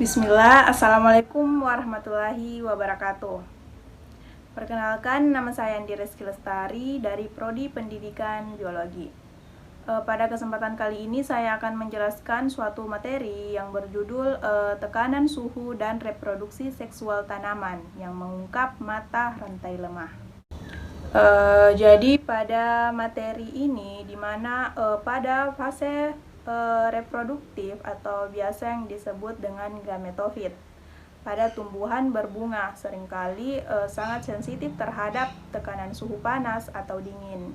Bismillah, Assalamualaikum warahmatullahi wabarakatuh. Perkenalkan, nama saya Andi Reski Lestari dari Prodi Pendidikan Biologi. Pada kesempatan kali ini saya akan menjelaskan suatu materi yang berjudul tekanan suhu dan reproduksi seksual tanaman yang mengungkap mata rantai lemah. Jadi pada materi ini dimana pada fase reproduktif atau biasa yang disebut dengan gametofit pada tumbuhan berbunga seringkali sangat sensitif terhadap tekanan suhu panas atau dingin.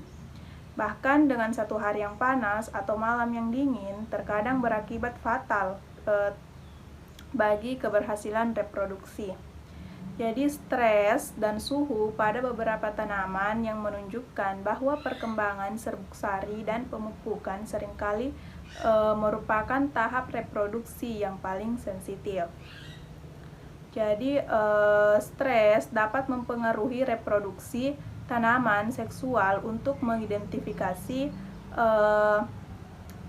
Bahkan dengan satu hari yang panas atau malam yang dingin terkadang berakibat fatal bagi keberhasilan reproduksi. Jadi stres dan suhu pada beberapa tanaman yang menunjukkan bahwa perkembangan serbuk sari dan pemupukan seringkali merupakan tahap reproduksi yang paling sensitif. Jadi stres dapat mempengaruhi reproduksi tanaman seksual untuk mengidentifikasi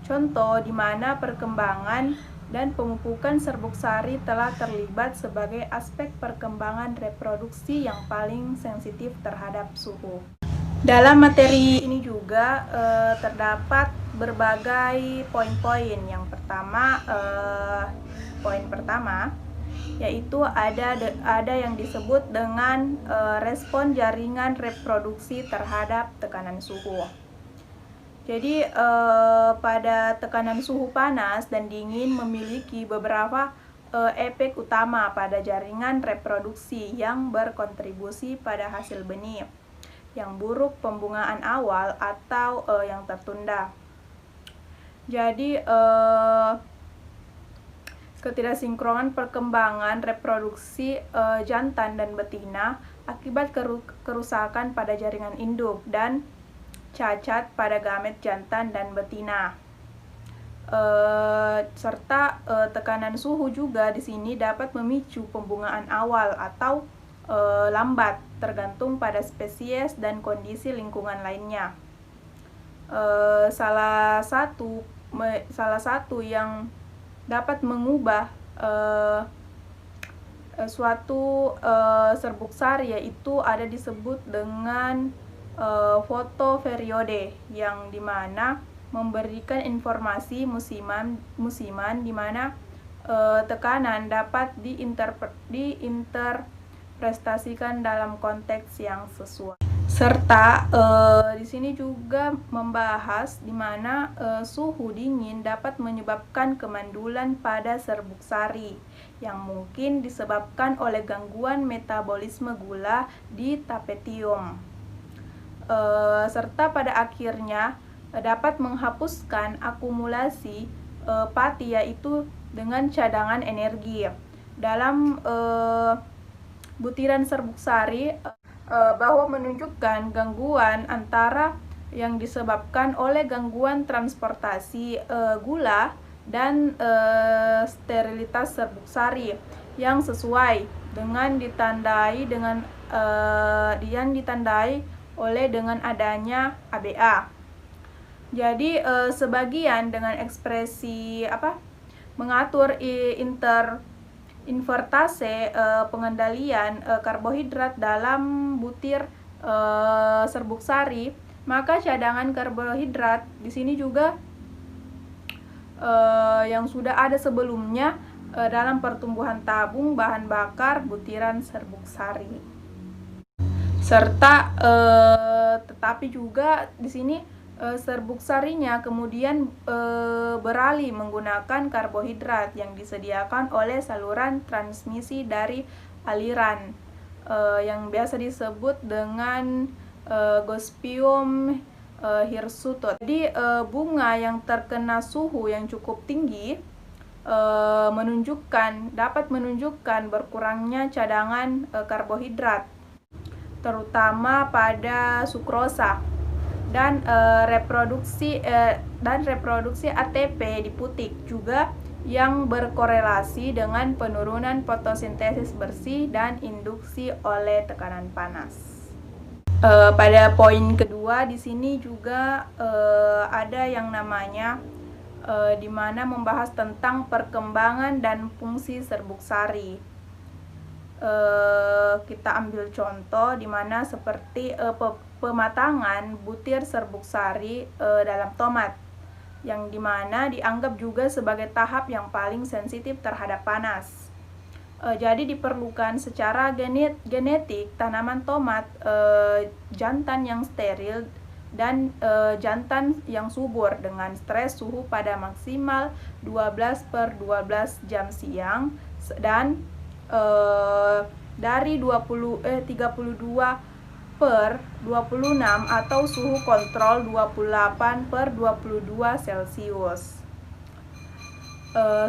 contoh di mana perkembangan dan pemupukan serbuk sari telah terlibat sebagai aspek perkembangan reproduksi yang paling sensitif terhadap suhu. Dalam materi ini juga terdapat berbagai poin-poin. Yang pertama, poin pertama yaitu ada yang disebut dengan respon jaringan reproduksi terhadap tekanan suhu. Jadi pada tekanan suhu panas dan dingin memiliki beberapa efek utama pada jaringan reproduksi yang berkontribusi pada hasil benih yang buruk, pembungaan awal, atau yang tertunda. Jadi ketidaksinkronan perkembangan reproduksi jantan dan betina akibat kerusakan pada jaringan induk dan cacat pada gamet jantan dan betina. Serta tekanan suhu juga di sini dapat memicu pembungaan awal atau lambat tergantung pada spesies dan kondisi lingkungan lainnya. Salah satu yang dapat mengubah suatu serbuk sari yaitu ada disebut dengan fotoperiode, yang dimana memberikan informasi musiman di mana tekanan dapat diinterpretasikan dalam konteks yang sesuai. Serta di sini juga membahas di mana suhu dingin dapat menyebabkan kemandulan pada serbuk sari yang mungkin disebabkan oleh gangguan metabolisme gula di tapetium. Serta pada akhirnya dapat menghapuskan akumulasi pati, yaitu dengan cadangan energi dalam butiran serbuk sari, bahwa menunjukkan gangguan antara yang disebabkan oleh gangguan transportasi gula dan sterilitas serbuk sari yang sesuai dengan ditandai oleh dengan adanya ABA. Jadi sebagian dengan ekspresi mengatur invertase pengendalian karbohidrat dalam butir serbuk sari, maka cadangan karbohidrat di sini juga yang sudah ada sebelumnya dalam pertumbuhan tabung bahan bakar butiran serbuk sari. Serta tetapi juga di sini serbuk sarinya kemudian beralih menggunakan karbohidrat yang disediakan oleh saluran transmisi dari aliran yang biasa disebut dengan Gossypium hirsutum. Jadi bunga yang terkena suhu yang cukup tinggi dapat menunjukkan berkurangnya cadangan karbohidrat, terutama pada sukrosa, dan reproduksi ATP di putik juga yang berkorelasi dengan penurunan fotosintesis bersih dan induksi oleh tekanan panas. Pada poin kedua di sini juga ada yang namanya di mana membahas tentang perkembangan dan fungsi serbuk sari. Kita ambil contoh di mana seperti pematangan butir serbuk sari dalam tomat, yang dimana dianggap juga sebagai tahap yang paling sensitif terhadap panas. Jadi diperlukan secara genetik tanaman tomat jantan yang steril dan jantan yang subur dengan stres suhu pada maksimal 12/12 jam siang dan dari 32/26 atau suhu kontrol 28/22 Celcius.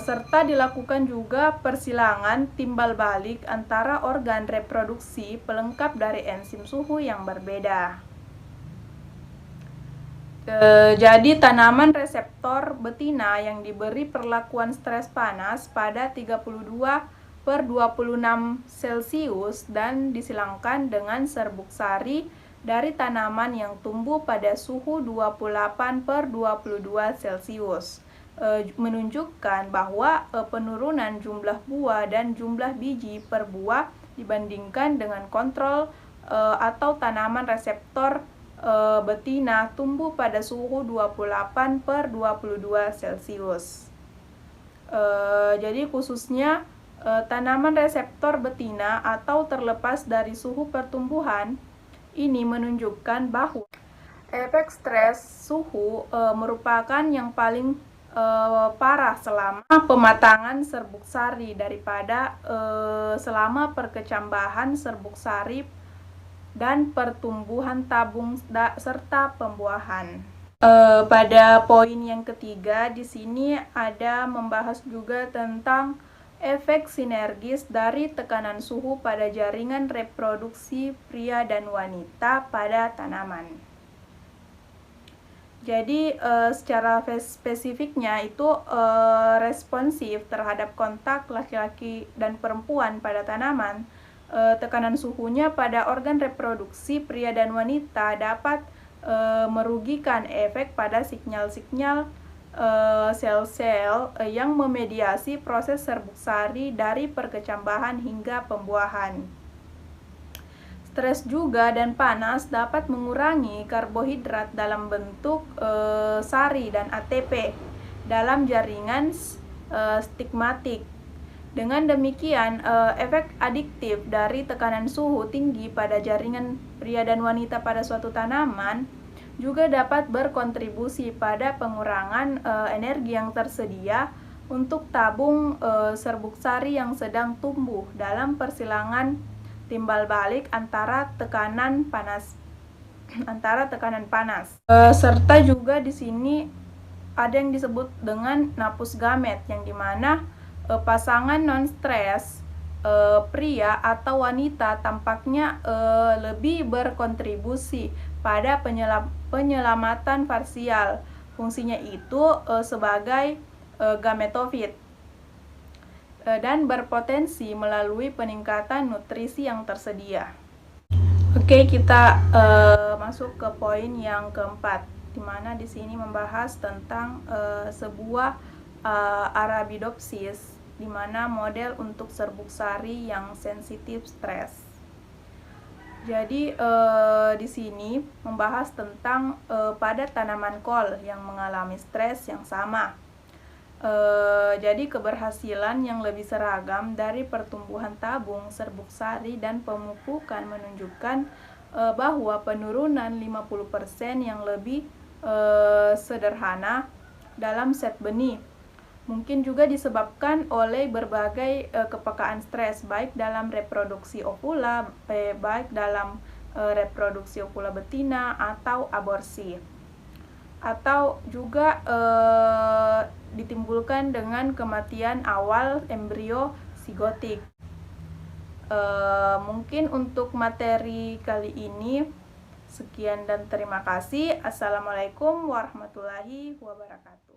Serta dilakukan juga persilangan timbal balik antara organ reproduksi pelengkap dari enzim suhu yang berbeda. Jadi tanaman reseptor betina yang diberi perlakuan stres panas pada 32/26 Celcius dan disilangkan dengan serbuk sari dari tanaman yang tumbuh pada suhu 28/22 Celcius. Menunjukkan bahwa penurunan jumlah buah dan jumlah biji per buah dibandingkan dengan kontrol atau tanaman reseptor betina tumbuh pada suhu 28/22 Celcius. Jadi khususnya tanaman reseptor betina atau terlepas dari suhu pertumbuhan ini menunjukkan bahwa efek stres suhu merupakan yang paling parah selama pematangan serbuk sari daripada selama perkecambahan serbuk sari dan pertumbuhan tabung serta pembuahan. Pada poin yang ketiga di sini ada membahas juga tentang efek sinergis dari tekanan suhu pada jaringan reproduksi pria dan wanita pada tanaman. Jadi secara spesifiknya itu responsif terhadap kontak laki-laki dan perempuan pada tanaman. Tekanan suhunya pada organ reproduksi pria dan wanita dapat merugikan efek pada sinyal-sinyal sel-sel yang memediasi proses serbuk sari dari perkecambahan hingga pembuahan. Stres juga dan panas dapat mengurangi karbohidrat dalam bentuk sari dan ATP dalam jaringan stigmatik. Dengan demikian, efek adiktif dari tekanan suhu tinggi pada jaringan pria dan wanita pada suatu tanaman juga dapat berkontribusi pada pengurangan energi yang tersedia untuk tabung serbuk sari yang sedang tumbuh dalam persilangan timbal balik antara tekanan panas. Serta juga di sini ada yang disebut dengan napus gamet, yang dimana pasangan non-stres pria atau wanita tampaknya lebih berkontribusi pada penyelamatan parsial. Fungsinya itu sebagai gametofit dan berpotensi melalui peningkatan nutrisi yang tersedia. Oke, kita masuk ke poin yang keempat, di mana di sini membahas tentang sebuah Arabidopsis, di mana model untuk serbuk sari yang sensitif stres. Jadi di sini membahas tentang pada tanaman kol yang mengalami stres yang sama. Jadi keberhasilan yang lebih seragam dari pertumbuhan tabung serbuk sari dan pemupukan menunjukkan bahwa penurunan 50% yang lebih sederhana dalam set benih mungkin juga disebabkan oleh berbagai kepekaan stres, baik dalam reproduksi ovula, baik dalam reproduksi ovula betina atau aborsi, atau juga ditimbulkan dengan kematian awal embrio sigotik. Mungkin untuk materi kali ini sekian dan terima kasih. Assalamualaikum warahmatullahi wabarakatuh.